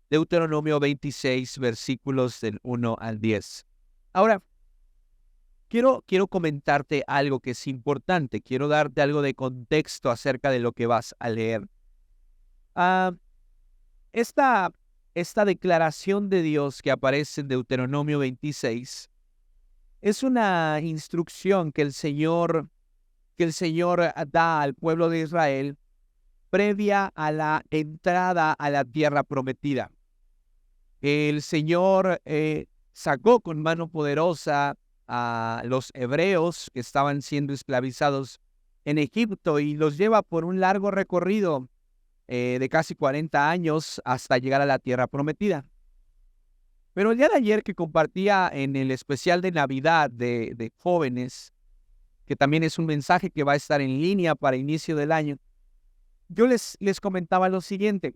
Deuteronomio 26, versículos del 1 al 10. Ahora, quiero comentarte algo que es importante. Quiero darte algo de contexto acerca de lo que vas a leer. Ah, esta, esta declaración de Dios que aparece en Deuteronomio 26 es una instrucción que el Señor da al pueblo de Israel previa a la entrada a la tierra prometida. El Señor sacó con mano poderosa a los hebreos que estaban siendo esclavizados en Egipto y los lleva por un largo recorrido de casi 40 años hasta llegar a la tierra prometida. Pero el día de ayer que compartía en el especial de Navidad de jóvenes, que también es un mensaje que va a estar en línea para inicio del año, yo les comentaba lo siguiente.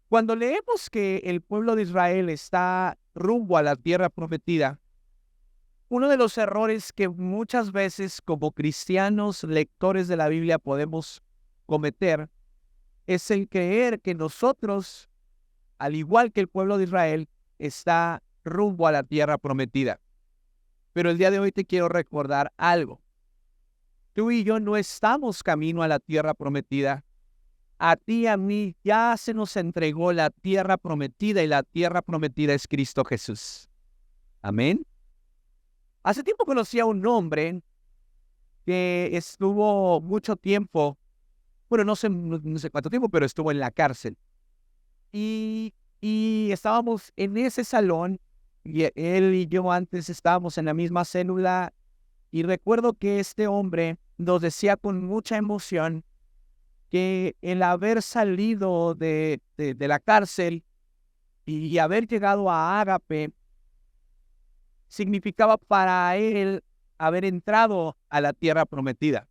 Cuando leemos que el pueblo de Israel está rumbo a la tierra prometida, uno de los errores que muchas veces como cristianos lectores de la Biblia podemos cometer es el creer que nosotros, al igual que el pueblo de Israel, está rumbo a la tierra prometida. Pero el día de hoy te quiero recordar algo. Tú y yo no estamos camino a la tierra prometida. A ti y a mí ya se nos entregó la tierra prometida y la tierra prometida es Cristo Jesús. Amén. Hace tiempo conocí a un hombre que estuvo mucho tiempo, bueno, no sé cuánto tiempo, pero estuvo en la cárcel. Y estábamos en ese salón, y él y yo antes estábamos en la misma célula, y recuerdo que este hombre nos decía con mucha emoción que el haber salido de la cárcel y haber llegado a Ágape significaba para él haber entrado a la tierra prometida.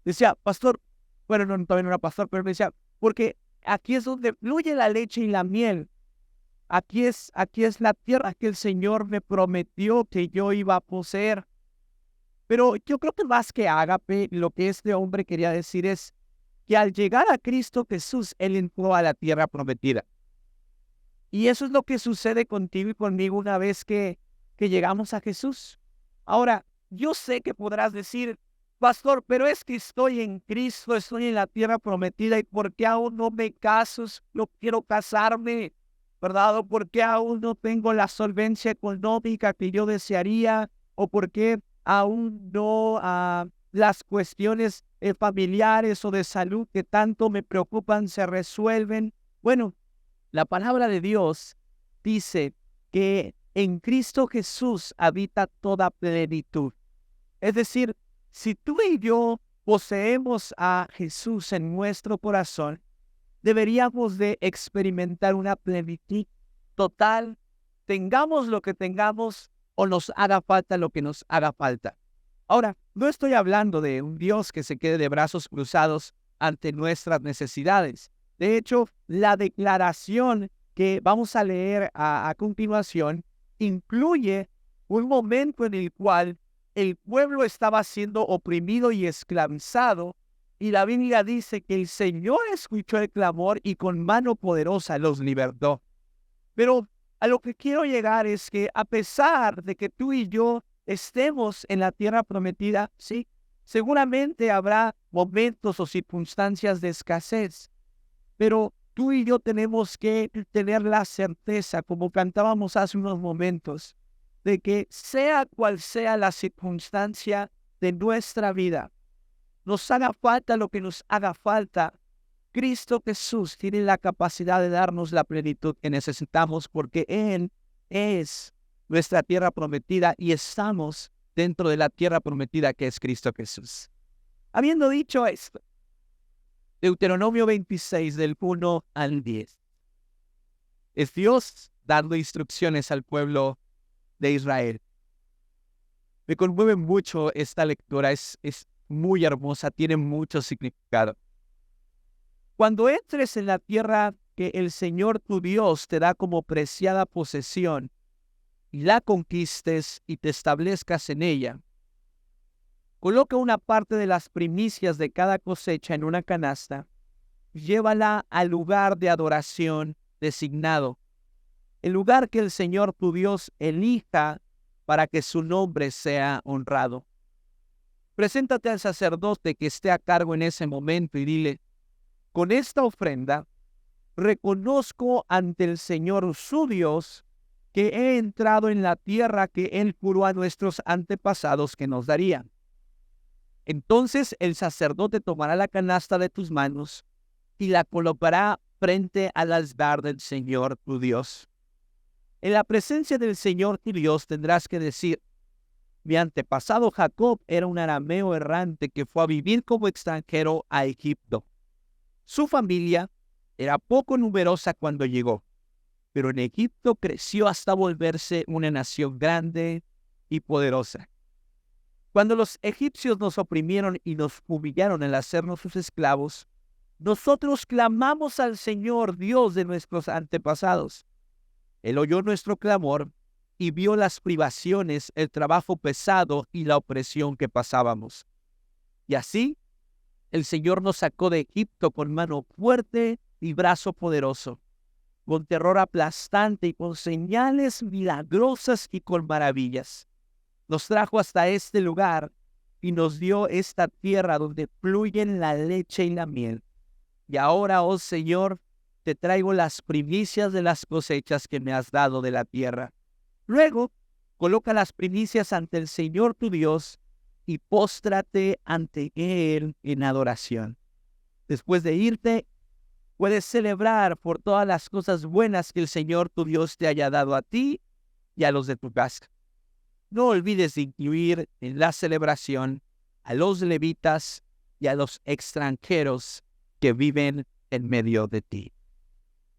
Decía, pastor, bueno, no, todavía no era pastor, pero me decía, porque aquí es donde fluye la leche y la miel. Aquí es la tierra que el Señor me prometió que yo iba a poseer. Pero yo creo que más que Ágape, lo que este hombre quería decir es que al llegar a Cristo Jesús, Él entró a la tierra prometida. Y eso es lo que sucede contigo y conmigo una vez que llegamos a Jesús. Ahora, yo sé que podrás decir, pastor, pero es que estoy en Cristo, estoy en la tierra prometida y ¿por qué aún no me caso? No quiero casarme, ¿verdad? ¿O por qué aún no tengo la solvencia económica que yo desearía? ¿O por qué aún no las cuestiones familiares o de salud que tanto me preocupan se resuelven? Bueno, la palabra de Dios dice que en Cristo Jesús habita toda plenitud. Es decir, si tú y yo poseemos a Jesús en nuestro corazón, deberíamos de experimentar una plenitud total, tengamos lo que tengamos o nos haga falta lo que nos haga falta. Ahora, no estoy hablando de un Dios que se quede de brazos cruzados ante nuestras necesidades. De hecho, la declaración que vamos a leer a continuación incluye un momento en el cual el pueblo estaba siendo oprimido y esclavizado, y la Biblia dice que el Señor escuchó el clamor y con mano poderosa los libertó. Pero a lo que quiero llegar es que a pesar de que tú y yo estemos en la tierra prometida, sí, seguramente habrá momentos o circunstancias de escasez, pero tú y yo tenemos que tener la certeza, como cantábamos hace unos momentos, de que sea cual sea la circunstancia de nuestra vida, nos haga falta lo que nos haga falta, Cristo Jesús tiene la capacidad de darnos la plenitud que necesitamos porque Él es nuestra tierra prometida y estamos dentro de la tierra prometida que es Cristo Jesús. Habiendo dicho esto, Deuteronomio 26 del 1 al 10. Es Dios dando instrucciones al pueblo de Israel. Me conmueve mucho esta lectura, es muy hermosa, tiene mucho significado. Cuando entres en la tierra que el Señor tu Dios te da como preciada posesión, y la conquistes y te establezcas en ella, coloca una parte de las primicias de cada cosecha en una canasta, llévala al lugar de adoración designado, el lugar que el Señor tu Dios elija para que su nombre sea honrado. Preséntate al sacerdote que esté a cargo en ese momento y dile: con esta ofrenda reconozco ante el Señor su Dios que he entrado en la tierra que Él juró a nuestros antepasados que nos daría. Entonces el sacerdote tomará la canasta de tus manos y la colocará frente al altar del Señor tu Dios. En la presencia del Señor tu Dios tendrás que decir: mi antepasado Jacob era un arameo errante que fue a vivir como extranjero a Egipto. Su familia era poco numerosa cuando llegó, pero en Egipto creció hasta volverse una nación grande y poderosa. Cuando los egipcios nos oprimieron y nos humillaron al hacernos sus esclavos, nosotros clamamos al Señor Dios de nuestros antepasados. Él oyó nuestro clamor y vio las privaciones, el trabajo pesado y la opresión que pasábamos. Y así, el Señor nos sacó de Egipto con mano fuerte y brazo poderoso, con terror aplastante y con señales milagrosas y con maravillas. Nos trajo hasta este lugar y nos dio esta tierra donde fluyen la leche y la miel. Y ahora, oh Señor, te traigo las primicias de las cosechas que me has dado de la tierra. Luego, coloca las primicias ante el Señor tu Dios y póstrate ante Él en adoración. Después de irte, puedes celebrar por todas las cosas buenas que el Señor tu Dios te haya dado a ti y a los de tu casa. No olvides de incluir en la celebración a los levitas y a los extranjeros que viven en medio de ti.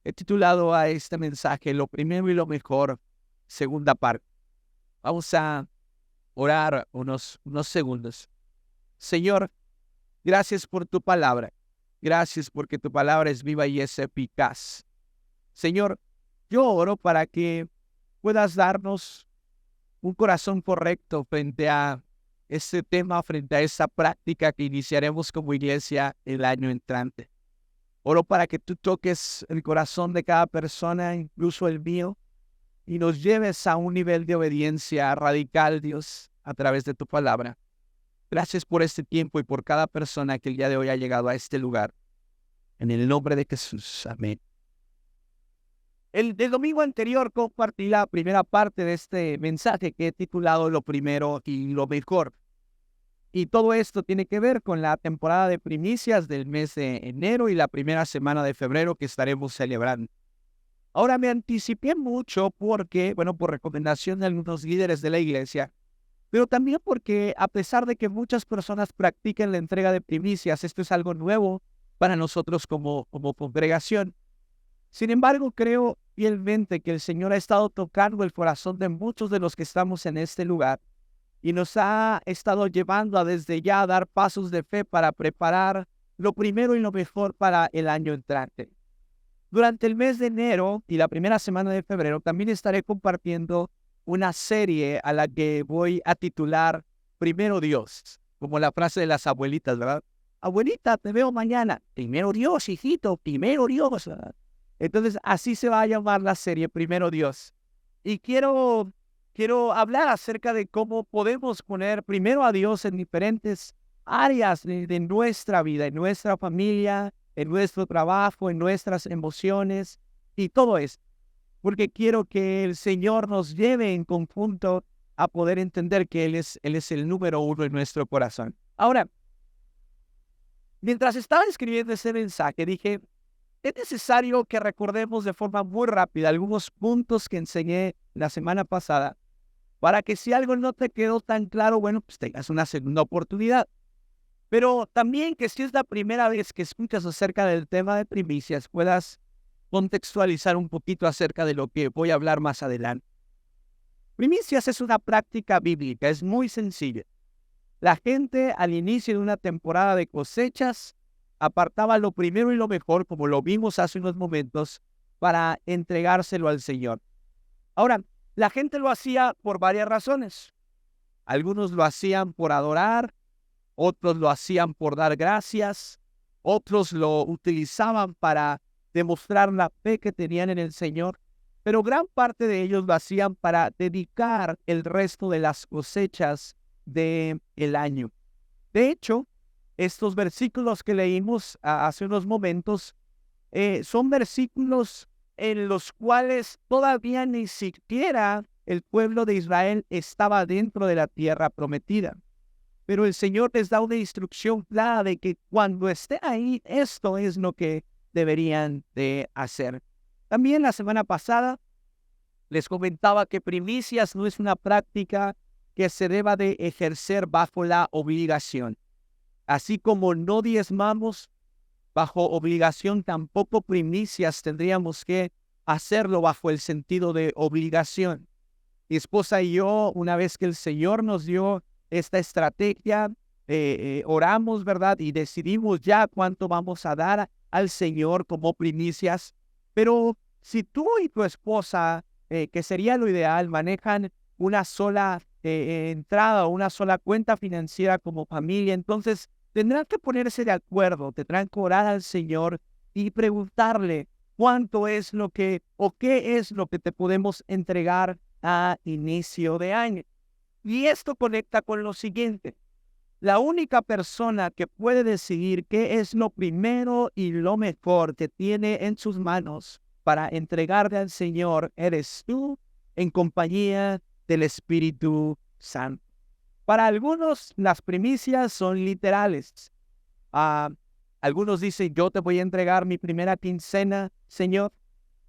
He titulado a este mensaje Lo primero y lo mejor, segunda parte. Vamos a orar unos segundos. Señor, gracias por tu palabra. Gracias porque tu palabra es viva y es eficaz. Señor, yo oro para que puedas darnos un corazón correcto frente a este tema, frente a esa práctica que iniciaremos como iglesia el año entrante. Oro para que tú toques el corazón de cada persona, incluso el mío, y nos lleves a un nivel de obediencia radical, Dios, a través de tu palabra. Gracias por este tiempo y por cada persona que el día de hoy ha llegado a este lugar. En el nombre de Jesús. Amén. El domingo anterior compartí la primera parte de este mensaje que he titulado Lo primero y lo mejor. Y todo esto tiene que ver con la temporada de primicias del mes de enero y la primera semana de febrero que estaremos celebrando. Ahora me anticipé mucho porque, por recomendación de algunos líderes de la iglesia, pero también porque a pesar de que muchas personas practiquen la entrega de primicias, esto es algo nuevo para nosotros como congregación. Sin embargo, creo fielmente que el Señor ha estado tocando el corazón de muchos de los que estamos en este lugar y nos ha estado llevando a desde ya dar pasos de fe para preparar lo primero y lo mejor para el año entrante. Durante el mes de enero y la primera semana de febrero también estaré compartiendo una serie a la que voy a titular Primero Dios, como la frase de las abuelitas, ¿verdad? Abuelita, te veo mañana. Primero Dios, hijito, primero Dios, ¿verdad? Entonces, así se va a llamar la serie, Primero Dios. Y quiero hablar acerca de cómo podemos poner primero a Dios en diferentes áreas de nuestra vida, en nuestra familia, en nuestro trabajo, en nuestras emociones y todo eso. Porque quiero que el Señor nos lleve en conjunto a poder entender que Él es el número uno en nuestro corazón. Ahora, mientras estaba escribiendo ese mensaje, dije, es necesario que recordemos de forma muy rápida algunos puntos que enseñé la semana pasada para que si algo no te quedó tan claro, pues tengas una segunda oportunidad. Pero también que si es la primera vez que escuchas acerca del tema de primicias, puedas contextualizar un poquito acerca de lo que voy a hablar más adelante. Primicias es una práctica bíblica, es muy sencilla. La gente al inicio de una temporada de cosechas apartaba lo primero y lo mejor, como lo vimos hace unos momentos, para entregárselo al Señor. Ahora, la gente lo hacía por varias razones. Algunos lo hacían por adorar, otros lo hacían por dar gracias, otros lo utilizaban para demostrar la fe que tenían en el Señor, pero gran parte de ellos lo hacían para dedicar el resto de las cosechas del año. De hecho, estos versículos que leímos hace unos momentos son versículos en los cuales todavía ni siquiera el pueblo de Israel estaba dentro de la tierra prometida. Pero el Señor les da una instrucción clara de que cuando esté ahí, esto es lo que deberían de hacer. También la semana pasada les comentaba que primicias no es una práctica que se deba de ejercer bajo la obligación. Así como no diezmamos bajo obligación, tampoco primicias tendríamos que hacerlo bajo el sentido de obligación. Mi esposa y yo, una vez que el Señor nos dio esta estrategia, oramos, ¿verdad? Y decidimos ya cuánto vamos a dar al Señor como primicias. Pero si tú y tu esposa, que sería lo ideal, manejan una sola entrada o una sola cuenta financiera como familia, entonces tendrán que ponerse de acuerdo, tendrán que orar al Señor y preguntarle cuánto es lo que o qué es lo que te podemos entregar a inicio de año. Y esto conecta con lo siguiente. La única persona que puede decidir qué es lo primero y lo mejor que tiene en sus manos para entregarle al Señor eres tú en compañía del Espíritu Santo. Para algunos, las primicias son literales. Algunos dicen, yo te voy a entregar mi primera quincena, Señor,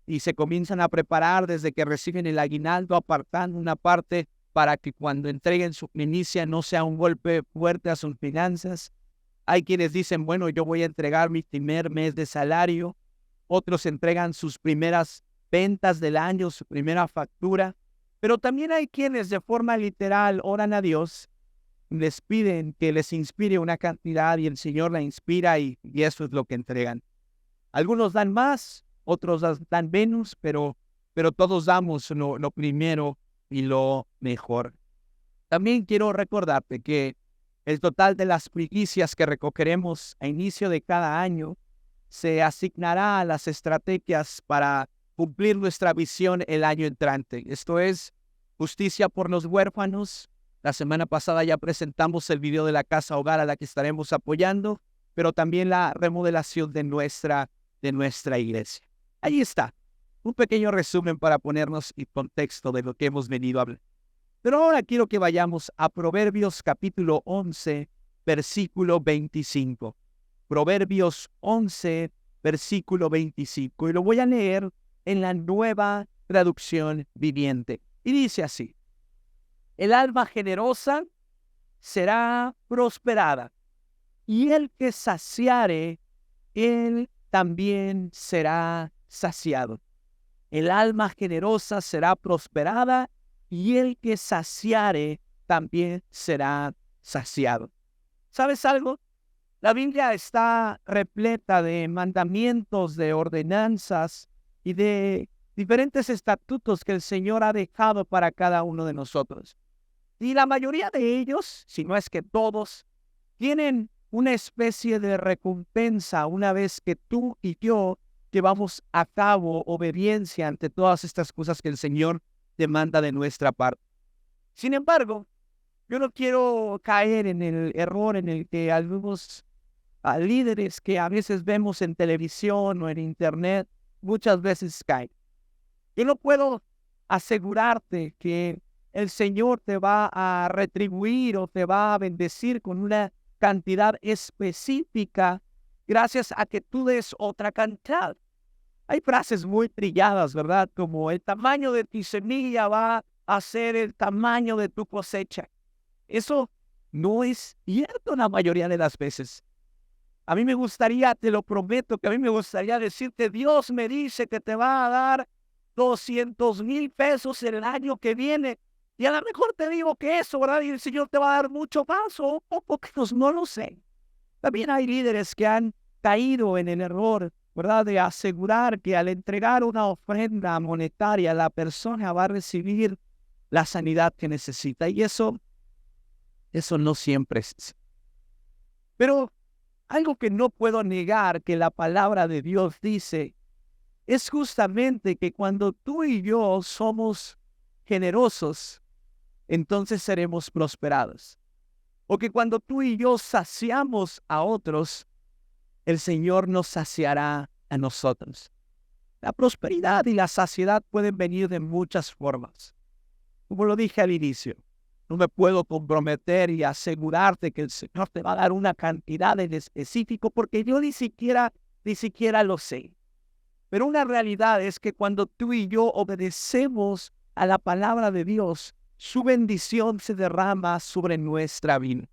y se comienzan a preparar desde que reciben el aguinaldo, apartando una parte para que cuando entreguen su primicia no sea un golpe fuerte a sus finanzas. Hay quienes dicen, bueno, yo voy a entregar mi primer mes de salario. Otros entregan sus primeras ventas del año, su primera factura. Pero también hay quienes de forma literal oran a Dios, les piden que les inspire una cantidad y el Señor la inspira y eso es lo que entregan. Algunos dan más, otros dan menos, pero todos damos lo primero y lo mejor. También quiero recordarte que el total de las primicias que recogeremos a inicio de cada año se asignará a las estrategias para cumplir nuestra visión el año entrante. Esto es justicia por los huérfanos. La semana pasada ya presentamos el video de la casa hogar a la que estaremos apoyando, pero también la remodelación de nuestra iglesia. Ahí está, un pequeño resumen para ponernos en contexto de lo que hemos venido a hablar. Pero ahora quiero que vayamos a Proverbios capítulo 11, versículo 25. Proverbios 11, versículo 25. Y lo voy a leer en la Nueva Traducción Viviente. Y dice así: el alma generosa será prosperada, y el que saciare, él también será saciado. El alma generosa será prosperada, y el que saciare también será saciado. ¿Sabes algo? La Biblia está repleta de mandamientos, de ordenanzas y de diferentes estatutos que el Señor ha dejado para cada uno de nosotros. Y la mayoría de ellos, si no es que todos, tienen una especie de recompensa una vez que tú y yo llevamos a cabo obediencia ante todas estas cosas que el Señor demanda de nuestra parte. Sin embargo, yo no quiero caer en el error en el que algunos líderes que a veces vemos en televisión o en internet muchas veces caen. Yo no puedo asegurarte que el Señor te va a retribuir o te va a bendecir con una cantidad específica gracias a que tú des otra cantidad. Hay frases muy trilladas, ¿verdad? Como el tamaño de tu semilla va a ser el tamaño de tu cosecha. Eso no es cierto la mayoría de las veces. A mí me gustaría, te lo prometo, que a mí me gustaría decirte, Dios me dice que te va a dar 200,000 pesos el año que viene. Y a lo mejor te digo que eso, ¿verdad? Y el Señor te va a dar mucho más o poco menos, no lo sé. También hay líderes que han caído en el error, ¿verdad? De asegurar que al entregar una ofrenda monetaria, la persona va a recibir la sanidad que necesita. Y eso no siempre es así. Pero algo que no puedo negar que la palabra de Dios dice es justamente que cuando tú y yo somos generosos, entonces seremos prosperados. O que cuando tú y yo saciamos a otros, el Señor nos saciará a nosotros. La prosperidad y la saciedad pueden venir de muchas formas. Como lo dije al inicio, no me puedo comprometer y asegurarte que el Señor te va a dar una cantidad en específico porque yo ni siquiera lo sé. Pero una realidad es que cuando tú y yo obedecemos a la palabra de Dios, su bendición se derrama sobre nuestra vida.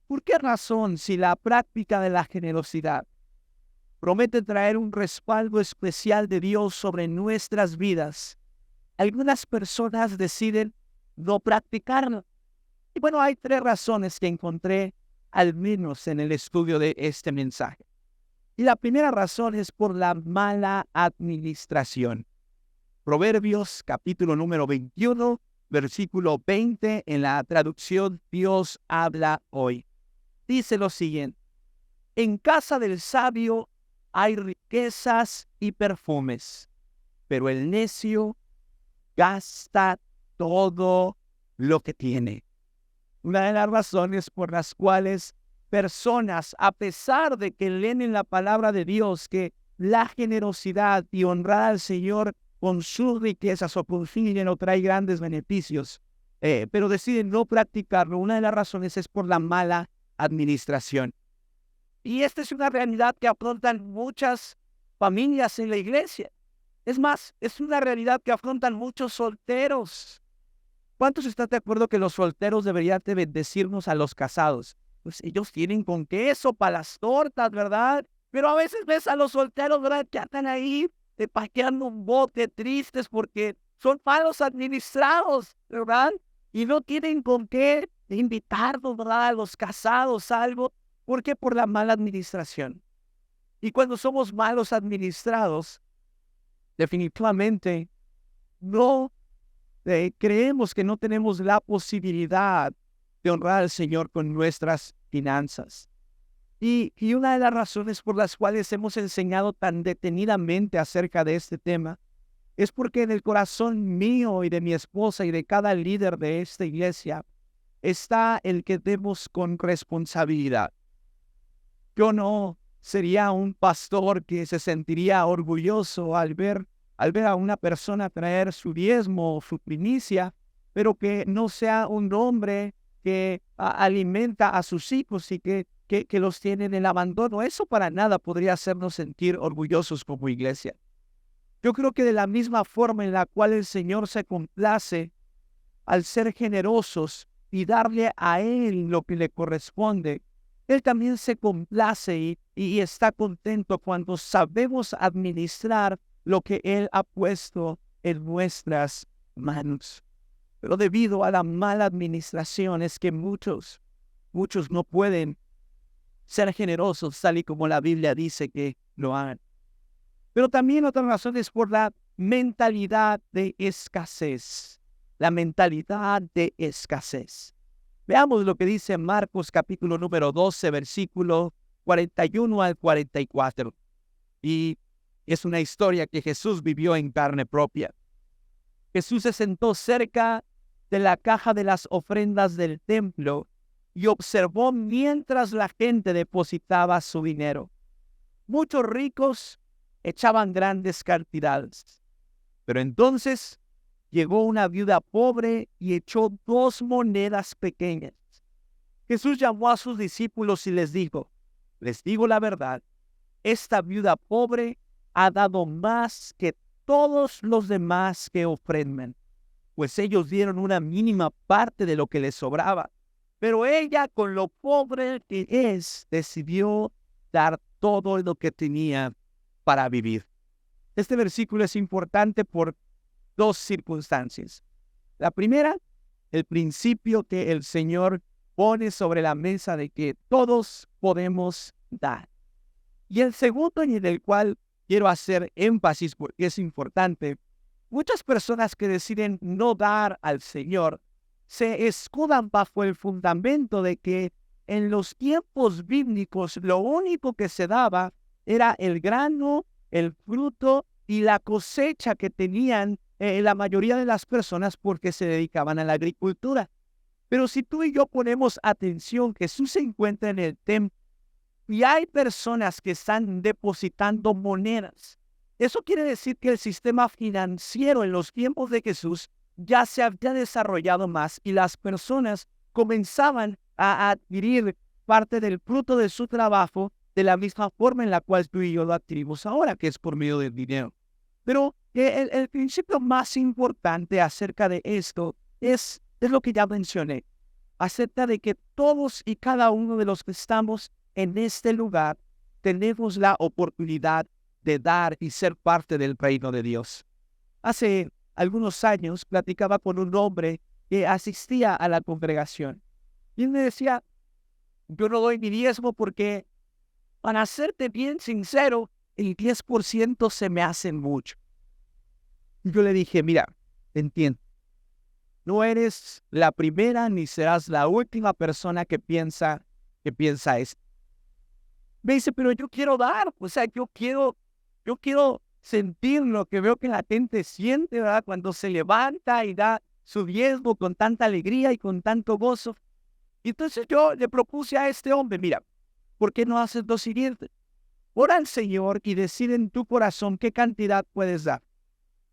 ¿Por qué razón, si la práctica de la generosidad promete traer un respaldo especial de Dios sobre nuestras vidas, algunas personas deciden no practicarlo? Y bueno, hay 3 razones que encontré, al menos en el estudio de este mensaje. Y la primera razón es por la mala administración. Proverbios capítulo número 21, versículo 20, en la traducción Dios habla hoy. Dice lo siguiente: en casa del sabio hay riquezas y perfumes, pero el necio gasta todo lo que tiene. Una de las razones por las cuales personas, a pesar de que leen en la palabra de Dios que la generosidad y honrar al Señor con sus riquezas o con su dinero trae grandes beneficios, pero deciden no practicarlo, una de las razones es por la mala administración. Y esta es una realidad que afrontan muchas familias en la iglesia. Es más, es una realidad que afrontan muchos solteros. ¿Cuántos están de acuerdo que los solteros deberían de bendecirnos a los casados? Pues ellos tienen con queso para las tortas, ¿verdad? Pero a veces ves a los solteros, ¿verdad?, que andan ahí paqueando un bote tristes porque son malos administrados, ¿verdad? Y no tienen con qué invitarnos, ¿verdad?, a los casados algo. ¿Por qué? Por la mala administración. Y cuando somos malos administrados, definitivamente no creemos que no tenemos la posibilidad de honrar al Señor con nuestras finanzas. Y una de las razones por las cuales hemos enseñado tan detenidamente acerca de este tema es porque en el corazón mío y de mi esposa y de cada líder de esta iglesia está el que demos con responsabilidad. Yo no sería un pastor que se sentiría orgulloso al ver a una persona traer su diezmo o su primicia, pero que no sea un hombre que alimenta a sus hijos y que los tiene en el abandono. Eso para nada podría hacernos sentir orgullosos como iglesia. Yo creo que de la misma forma en la cual el Señor se complace al ser generosos y darle a Él lo que le corresponde, Él también se complace y está contento cuando sabemos administrar lo que Él ha puesto en nuestras manos. Pero debido a la mala administración es que muchos no pueden ser generosos tal y como la Biblia dice que lo hagan. Pero también otra razón es por la mentalidad de escasez. La mentalidad de escasez. Veamos lo que dice Marcos capítulo número 12, versículo 41 al 44. Y es una historia que Jesús vivió en carne propia. Jesús se sentó cerca de la caja de las ofrendas del templo y observó mientras la gente depositaba su dinero. Muchos ricos echaban grandes cantidades. Pero entonces llegó una viuda pobre y echó 2 monedas pequeñas. Jesús llamó a sus discípulos y les dijo: les digo la verdad, esta viuda pobre ha dado más que todos los demás que ofrendan, pues ellos dieron una mínima parte de lo que les sobraba. Pero ella, con lo pobre que es, decidió dar todo lo que tenía para vivir. Este versículo es importante por 2 circunstancias. La primera, el principio que el Señor pone sobre la mesa de que todos podemos dar. Y el segundo, en el cual quiero hacer énfasis porque es importante, muchas personas que deciden no dar al Señor se escudan bajo el fundamento de que en los tiempos bíblicos lo único que se daba era el grano el fruto y la cosecha que tenían la mayoría de las personas porque se dedicaban a la agricultura. Pero si tú y yo ponemos atención, Jesús se encuentra en el templo y hay personas que están depositando monedas. Eso quiere decir que el sistema financiero en los tiempos de Jesús ya se había desarrollado más y las personas comenzaban a adquirir parte del fruto de su trabajo de la misma forma en la cual tú y yo lo adquirimos ahora, que es por medio del dinero. Pero el principio más importante acerca de esto es lo que ya mencioné, acerca de que todos y cada uno de los que estamos en este lugar tenemos la oportunidad de dar y ser parte del reino de Dios. Hace algunos años platicaba con un hombre que asistía a la congregación y él me decía, yo no doy mi diezmo porque, para serte bien sincero, el 10% se me hace mucho. Y yo le dije, mira, te entiendo. No eres la primera ni serás la última persona que piensa esto. Me dice, pero yo quiero dar, o sea, yo quiero sentir lo que veo que la gente siente, ¿verdad? Cuando se levanta y da su diezmo con tanta alegría y con tanto gozo. Y entonces yo le propuse a este hombre, mira, ¿por qué no haces lo siguiente? Ora al Señor y decide en tu corazón qué cantidad puedes dar.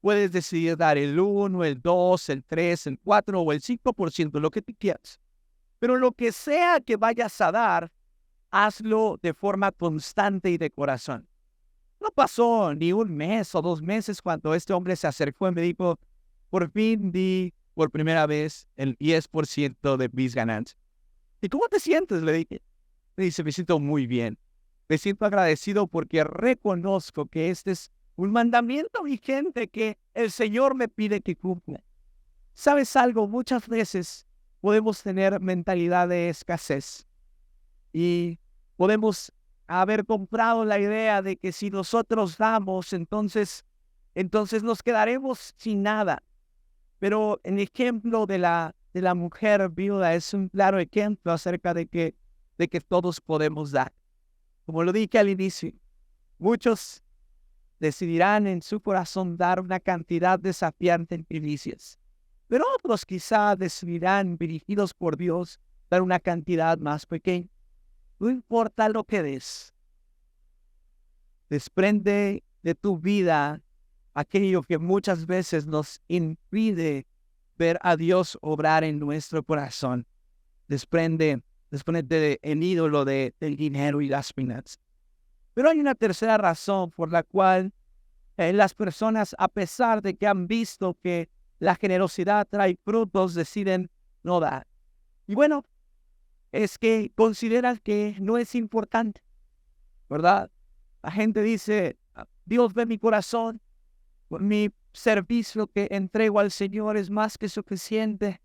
Puedes decidir dar el 1, el 2, el 3, el 4 o el 5%, lo que tú quieras. Pero lo que sea que vayas a dar, hazlo de forma constante y de corazón. No pasó ni un mes o 2 meses cuando este hombre se acercó y me dijo, por fin di por primera vez el 10% de mis ganancias. ¿Y cómo te sientes? Le dije. Me dice, me siento muy bien. Me siento agradecido porque reconozco que este es un mandamiento vigente que el Señor me pide que cumpla. ¿Sabes algo? Muchas veces podemos tener mentalidad de escasez y podemos haber comprado la idea de que si nosotros damos, entonces nos quedaremos sin nada. Pero el ejemplo de la mujer viuda es un claro ejemplo acerca de que todos podemos dar. Como lo dije al inicio, muchos decidirán en su corazón dar una cantidad desafiante en primicias, pero otros quizá decidirán, dirigidos por Dios, dar una cantidad más pequeña. No importa lo que des, desprende de tu vida aquello que muchas veces nos impide ver a Dios obrar en nuestro corazón. Desprende el ídolo del dinero y las finanzas. Pero hay una tercera razón por la cual las personas, a pesar de que han visto que la generosidad trae frutos, deciden no dar. Y bueno, es que consideran que no es importante, ¿verdad? La gente dice, Dios ve mi corazón, mi servicio que entrego al Señor es más que suficiente,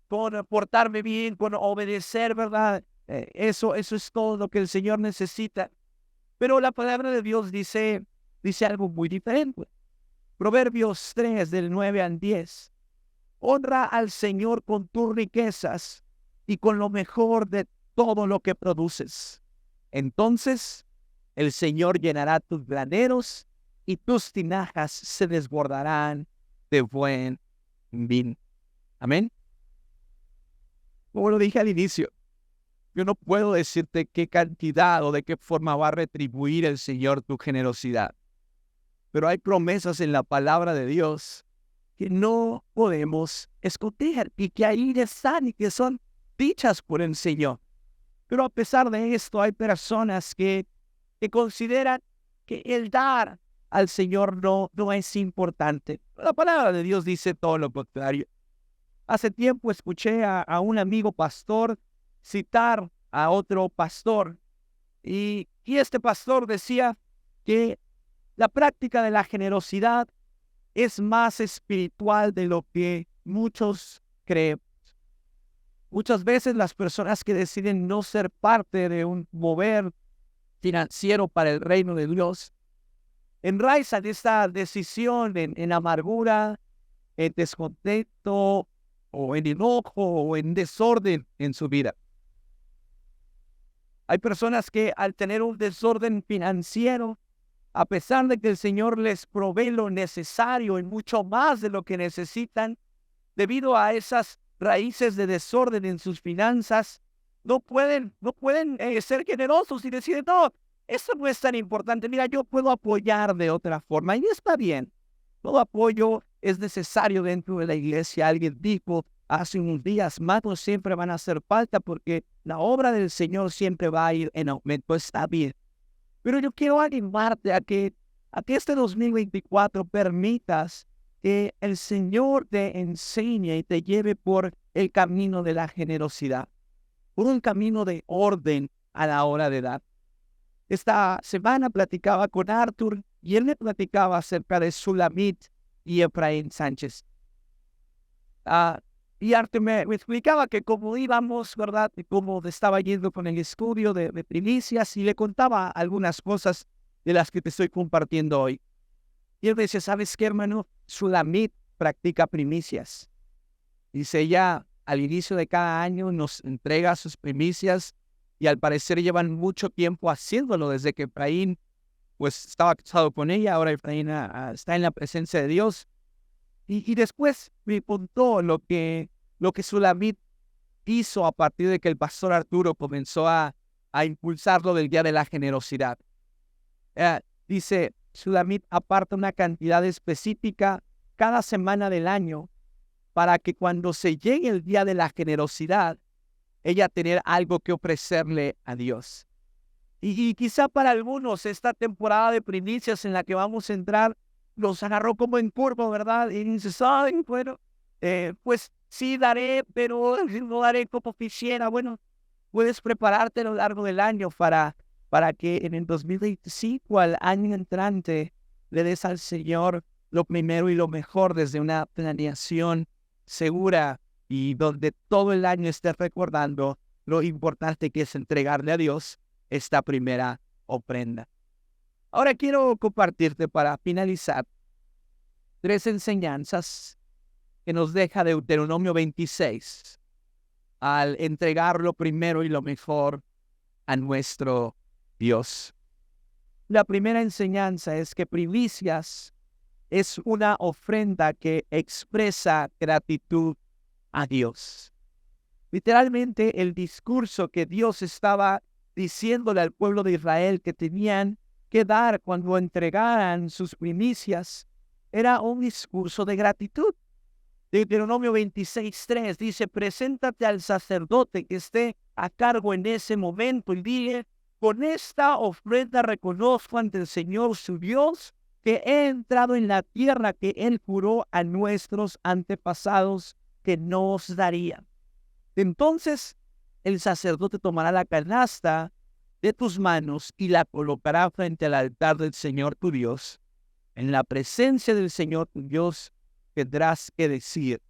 con portarme bien, con obedecer, ¿verdad? Eso es todo lo que el Señor necesita. Pero la palabra de Dios dice algo muy diferente. Proverbios 3, del 9 al 10. Honra al Señor con tus riquezas y con lo mejor de todo lo que produces. Entonces el Señor llenará tus graneros y tus tinajas se desbordarán de buen vino. Amén. Como lo dije al inicio, yo no puedo decirte qué cantidad o de qué forma va a retribuir el Señor tu generosidad. Pero hay promesas en la palabra de Dios que no podemos esconder y que ahí están y que son dichas por el Señor. Pero a pesar de esto, hay personas que consideran que el dar al Señor no es importante. La palabra de Dios dice todo lo contrario. Hace tiempo escuché a un amigo pastor citar a otro pastor y este pastor decía que la práctica de la generosidad es más espiritual de lo que muchos creen. Muchas veces las personas que deciden no ser parte de un mover financiero para el reino de Dios enraizan esta decisión en amargura, en descontento, o en enojo, o en desorden en su vida. Hay personas que al tener un desorden financiero a pesar de que el Señor les provee lo necesario y mucho más de lo que necesitan, debido a esas raíces de desorden en sus finanzas, no pueden ser generosos y decir, no, eso no es tan importante. Mira, yo puedo apoyar de otra forma y está bien. Todo apoyo es necesario dentro de la iglesia. Alguien dijo hace unos días, manos siempre van a hacer falta porque la obra del Señor siempre va a ir en aumento. Está bien. Pero yo quiero animarte a que este 2024 permitas que el Señor te enseñe y te lleve por el camino de la generosidad, por un camino de orden a la hora de dar. Esta semana platicaba con Arthur y él me platicaba acerca de Sulamit y Efraín Sánchez. Y Arthur me explicaba que como íbamos, ¿verdad? Y cómo estaba yendo con el estudio de primicias y le contaba algunas cosas de las que te estoy compartiendo hoy. Y él me decía, ¿sabes qué, hermano? Sulamit practica primicias. Dice, ella al inicio de cada año nos entrega sus primicias y al parecer llevan mucho tiempo haciéndolo desde que Efraín pues estaba casado con ella. Ahora Efraín está en la presencia de Dios. Y después me contó lo que Sulamit hizo a partir de que el pastor Arturo comenzó a impulsarlo del Día de la Generosidad. Dice, Sulamit aparta una cantidad específica cada semana del año para que cuando se llegue el Día de la Generosidad, ella tener algo que ofrecerle a Dios. Y quizá para algunos esta temporada de primicias en la que vamos a entrar los agarró como en curva, ¿verdad? Y dices, ay, bueno, pues sí daré, pero no daré como quisiera. Bueno, puedes prepararte a lo largo del año para que en el 2025, al año entrante, le des al Señor lo primero y lo mejor desde una planeación segura y donde todo el año estés recordando lo importante que es entregarle a Dios esta primera ofrenda. Ahora quiero compartirte para finalizar 3 enseñanzas que nos deja Deuteronomio 26 al entregar lo primero y lo mejor a nuestro Dios. La primera enseñanza es que primicias es una ofrenda que expresa gratitud a Dios. Literalmente el discurso que Dios estaba diciéndole al pueblo de Israel que tenían que dar cuando entregaran sus primicias era un discurso de gratitud. Deuteronomio 26:3 dice, preséntate al sacerdote que esté a cargo en ese momento y dile, con esta ofrenda reconozco ante el Señor su Dios que he entrado en la tierra que Él juró a nuestros antepasados que nos daría. Entonces el sacerdote tomará la canasta de tus manos y la colocará frente al altar del Señor tu Dios. En la presencia del Señor tu Dios tendrás que decir.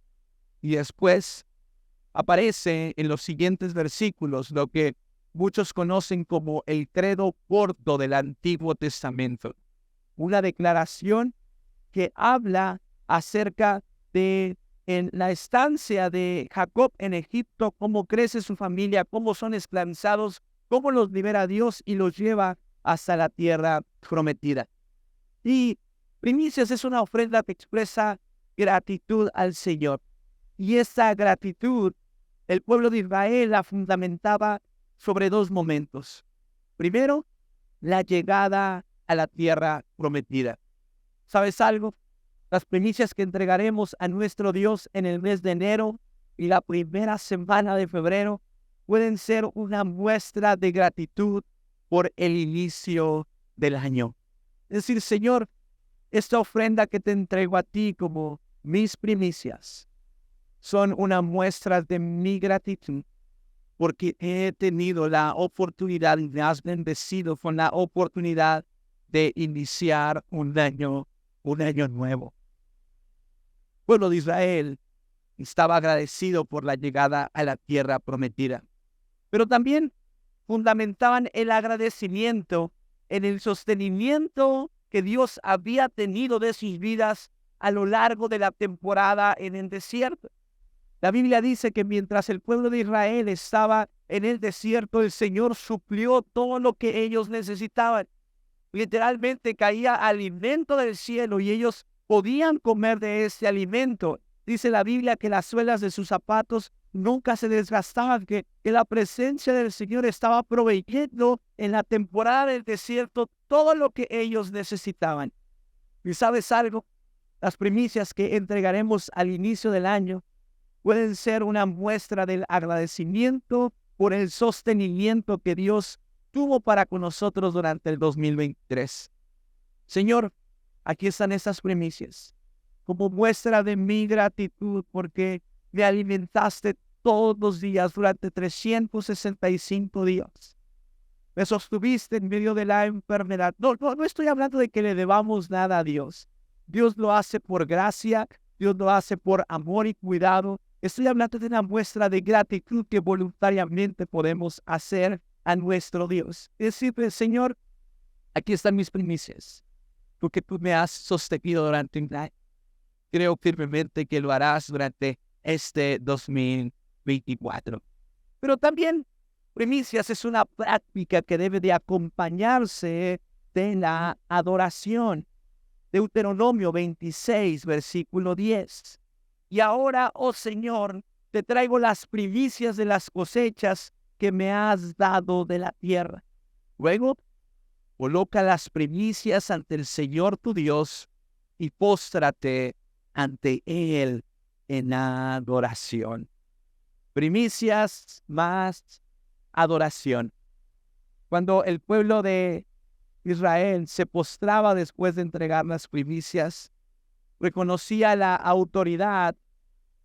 Y después aparece en los siguientes versículos lo que muchos conocen como el credo corto del Antiguo Testamento. Una declaración que habla acerca de en la estancia de Jacob en Egipto, cómo crece su familia, cómo son esclavizados, cómo los libera Dios y los lleva hasta la tierra prometida. Y primicias es una ofrenda que expresa gratitud al Señor. Y esa gratitud, el pueblo de Israel la fundamentaba sobre 2 momentos. Primero, la llegada a la tierra prometida. ¿Sabes algo? Las primicias que entregaremos a nuestro Dios en el mes de enero y la primera semana de febrero pueden ser una muestra de gratitud por el inicio del año. Es decir, Señor, esta ofrenda que te entrego a ti como mis primicias son una muestra de mi gratitud porque he tenido la oportunidad y me has bendecido con la oportunidad de iniciar un año nuevo. El pueblo de Israel estaba agradecido por la llegada a la tierra prometida, pero también fundamentaban el agradecimiento en el sostenimiento que Dios había tenido de sus vidas a lo largo de la temporada en el desierto. La Biblia dice que mientras el pueblo de Israel estaba en el desierto, el Señor suplió todo lo que ellos necesitaban. literalmente caía alimento del cielo y ellos podían comer de ese alimento. Dice la Biblia que las suelas de sus zapatos nunca se desgastaban, que la presencia del Señor estaba proveyendo en la temporada del desierto todo lo que ellos necesitaban. ¿Y sabes algo? Las primicias que entregaremos al inicio del año pueden ser una muestra del agradecimiento por el sostenimiento que Dios tuvo para con nosotros durante el 2023. Señor, aquí están estas primicias, como muestra de mi gratitud porque me alimentaste todos los días durante 365 días. Me sostuviste en medio de la enfermedad. No estoy hablando de que le debamos nada a Dios. Dios lo hace por gracia, Dios lo hace por amor y cuidado. Estoy hablando de una muestra de gratitud que voluntariamente podemos hacer a nuestro Dios. Es decir, Señor, aquí están mis primicias, porque tú me has sostenido durante un año. Creo firmemente que lo harás durante este 2024. Pero también primicias es una práctica que debe de acompañarse de la adoración. Deuteronomio 26, versículo 10. Y ahora, oh Señor, te traigo las primicias de las cosechas que me has dado de la tierra. Luego, coloca las primicias ante el Señor tu Dios y póstrate ante Él en adoración. Primicias más adoración. Cuando el pueblo de Israel se postraba después de entregar las primicias, reconocía la autoridad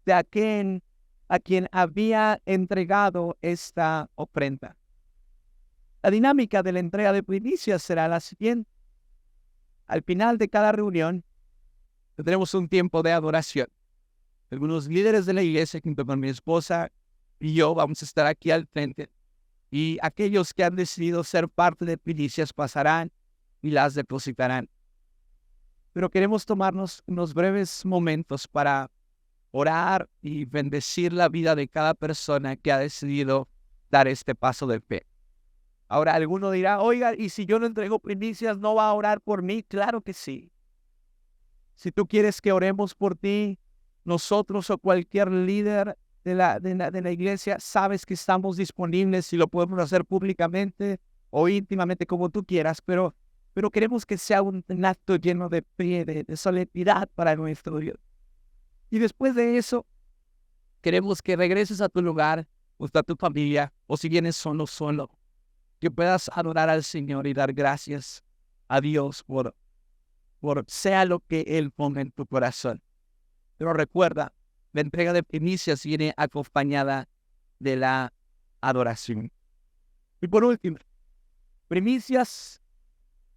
de a quien había entregado esta ofrenda. La dinámica de la entrega de primicias será la siguiente. Al final de cada reunión, tendremos un tiempo de adoración. Algunos líderes de la iglesia, junto con mi esposa y yo, vamos a estar aquí al frente. Y aquellos que han decidido ser parte de primicias pasarán y las depositarán. Pero queremos tomarnos unos breves momentos para orar y bendecir la vida de cada persona que ha decidido dar este paso de fe. Ahora alguno dirá, oiga, ¿y si yo no entrego primicias, no va a orar por mí? Claro que sí. Si tú quieres que oremos por ti, nosotros o cualquier líder de la iglesia, sabes que estamos disponibles y lo podemos hacer públicamente o íntimamente como tú quieras, pero queremos que sea un acto lleno de fe, de solemnidad para nuestro Dios. Y después de eso, queremos que regreses a tu lugar, o a tu familia, o si vienes solo, que puedas adorar al Señor y dar gracias a Dios por sea lo que Él ponga en tu corazón. Pero recuerda, la entrega de primicias viene acompañada de la adoración. Y por último, primicias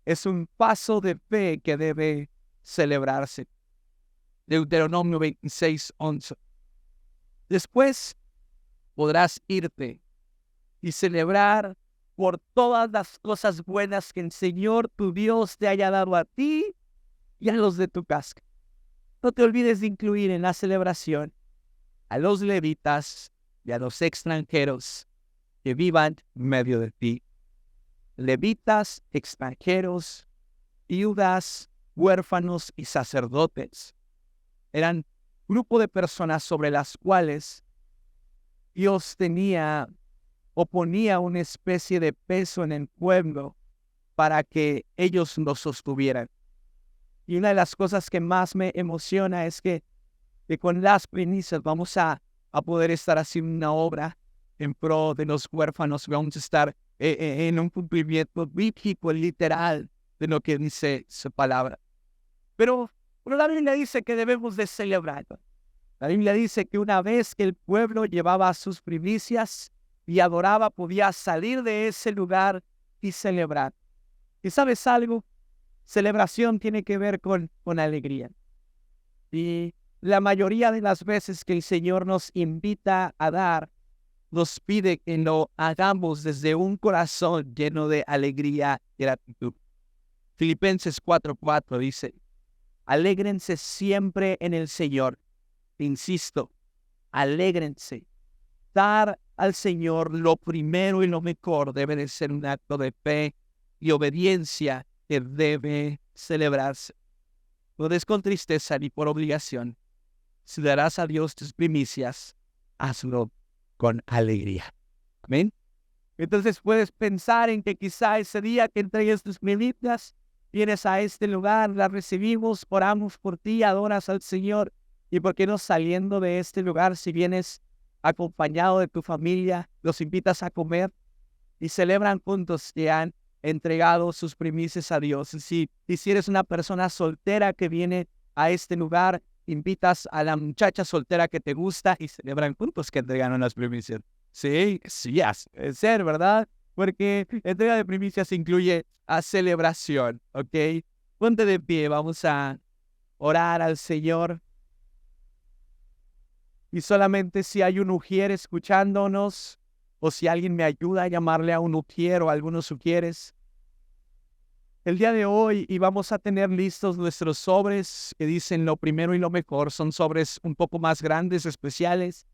es un paso de fe que debe celebrarse. Deuteronomio 26, 11. Después podrás irte y celebrar por todas las cosas buenas que el Señor tu Dios te haya dado a ti y a los de tu casa. No te olvides de incluir en la celebración a los levitas y a los extranjeros que vivan en medio de ti. Levitas, extranjeros, viudas, huérfanos y sacerdotes eran grupo de personas sobre las cuales Dios ponía una especie de peso en el pueblo para que ellos lo sostuvieran. Y una de las cosas que más me emociona es que con las primicias vamos a poder estar haciendo una obra en pro de los huérfanos. Vamos a estar en un cumplimiento bíblico literal de lo que dice su palabra. Pero la Biblia dice que debemos de celebrar. La Biblia dice que una vez que el pueblo llevaba sus primicias y adoraba, podía salir de ese lugar y celebrar. ¿Y sabes algo? Celebración tiene que ver con alegría. Y la mayoría de las veces que el Señor nos invita a dar, nos pide que lo hagamos desde un corazón lleno de alegría y gratitud. Filipenses 4:4 dice, alégrense siempre en el Señor. Insisto, alégrense. Dar al Señor lo primero y lo mejor debe de ser un acto de fe y obediencia que debe celebrarse. No des con tristeza ni por obligación. Si darás a Dios tus primicias, hazlo con alegría. Amén. Entonces puedes pensar en que quizá ese día que entregues tus primicias, vienes a este lugar, las recibimos, oramos por ti, adoras al Señor. ¿Y por qué no saliendo de este lugar, si vienes acompañado de tu familia, los invitas a comer y celebran juntos que han entregado sus primicias a Dios? Si eres una persona soltera que viene a este lugar, invitas a la muchacha soltera que te gusta y celebran juntos que entregaron las primicias. Sí, sí, es ser, ¿verdad? Porque entrega de primicias incluye a celebración, ¿ok? Ponte de pie, vamos a orar al Señor. Y solamente si hay un ujier escuchándonos, o si alguien me ayuda a llamarle a un ujier o a algunos ujieres, el día de hoy y vamos a tener listos nuestros sobres que dicen lo primero y lo mejor. Son sobres un poco más grandes, especiales,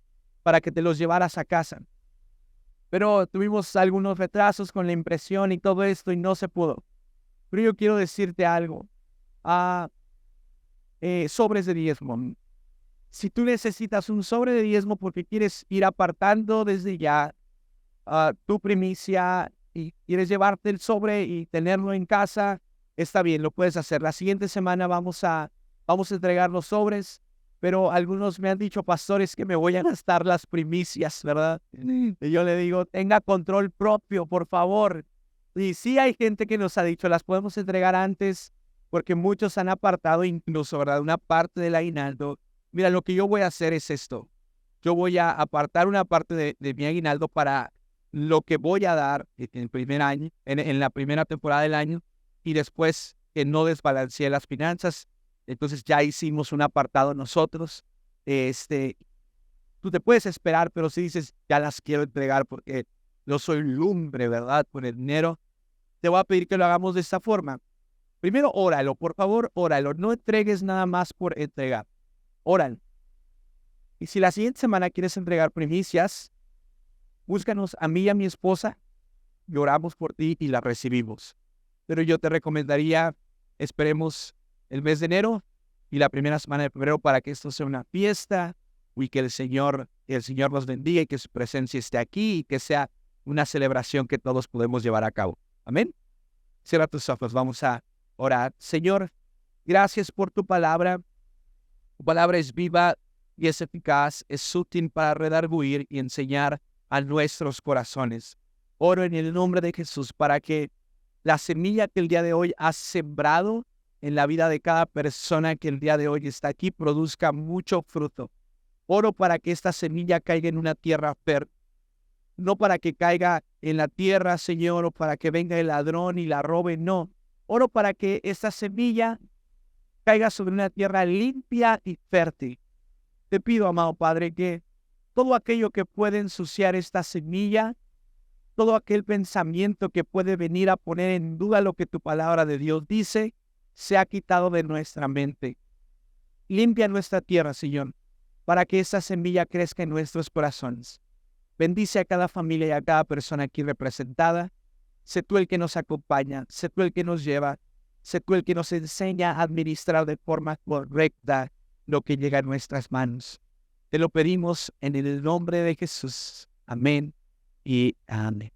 para que te los llevaras a casa. Pero tuvimos algunos retrasos con la impresión y todo esto y no se pudo. Pero yo quiero decirte algo. Sobres de diezmo. Si tú necesitas un sobre de diezmo porque quieres ir apartando desde ya tu primicia y quieres llevarte el sobre y tenerlo en casa, está bien, lo puedes hacer. La siguiente semana vamos a entregar los sobres, pero algunos me han dicho, pastores, que me voy a gastar las primicias, ¿verdad? Y yo le digo, tenga control propio, por favor. Y sí hay gente que nos ha dicho, las podemos entregar antes, porque muchos han apartado incluso, ¿verdad? Una parte del aguinaldo. Mira, lo que yo voy a hacer es esto. Yo voy a apartar una parte de mi aguinaldo para lo que voy a dar en el primer año, en la primera temporada del año, y después que no desbalanceé las finanzas. Entonces ya hicimos un apartado nosotros. Tú te puedes esperar, pero si dices, ya las quiero entregar porque yo soy lumbre, ¿verdad? Por el dinero, te voy a pedir que lo hagamos de esta forma. Primero, óralo, por favor, óralo. No entregues nada más por entregar. Óralo. Y si la siguiente semana quieres entregar primicias, búscanos a mí y a mi esposa, y oramos por ti y la recibimos. Pero yo te recomendaría, esperemos el mes de enero y la primera semana de febrero para que esto sea una fiesta y que el Señor nos bendiga y que su presencia esté aquí y que sea una celebración que todos podemos llevar a cabo. Amén. Cierra tus ojos, vamos a orar. Señor, gracias por tu palabra. Tu palabra es viva y es eficaz, es útil para redarguir y enseñar a nuestros corazones. Oro en el nombre de Jesús para que la semilla que el día de hoy has sembrado en la vida de cada persona que el día de hoy está aquí produzca mucho fruto. Oro para que esta semilla caiga en una tierra fértil, no para que caiga en la tierra, Señor, o para que venga el ladrón y la robe, no. Oro para que esta semilla caiga sobre una tierra limpia y fértil. Te pido, amado Padre, que todo aquello que puede ensuciar esta semilla, todo aquel pensamiento que puede venir a poner en duda lo que tu palabra de Dios dice, sea quitado de nuestra mente. Limpia nuestra tierra, Señor, para que esa semilla crezca en nuestros corazones. Bendice a cada familia y a cada persona aquí representada. Sé tú el que nos acompaña, sé tú el que nos lleva, sé tú el que nos enseña a administrar de forma correcta lo que llega a nuestras manos. Te lo pedimos en el nombre de Jesús. Amén y amén.